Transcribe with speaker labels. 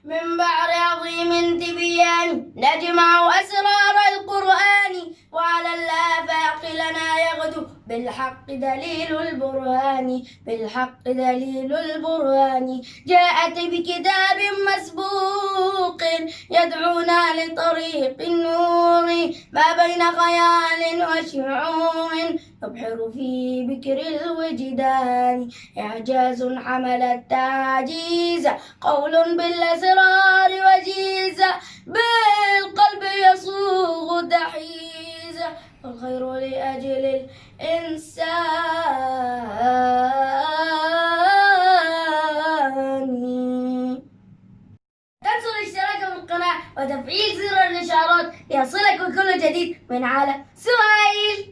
Speaker 1: من بحر عظيم تبيان نجمع أسرار القرآن، وعلى الآفاق لنا يغدو بالحق دليل البرهان، بالحق دليل البرهان. جاءت بكتاب مسبوق يدعونا لطريق النور، ما بين خيال وشعور نبحر في بكر الوجدان. إعجاز حمل التعجيز، قول بالأسرار وجيزة، بالقلب يصوغ تحييز، والخير لأجل الإنسان. تنسوا الاشتراك في القناة وتفعيل زر الإشعارات ليصلك كل جديد من عالم سهيل.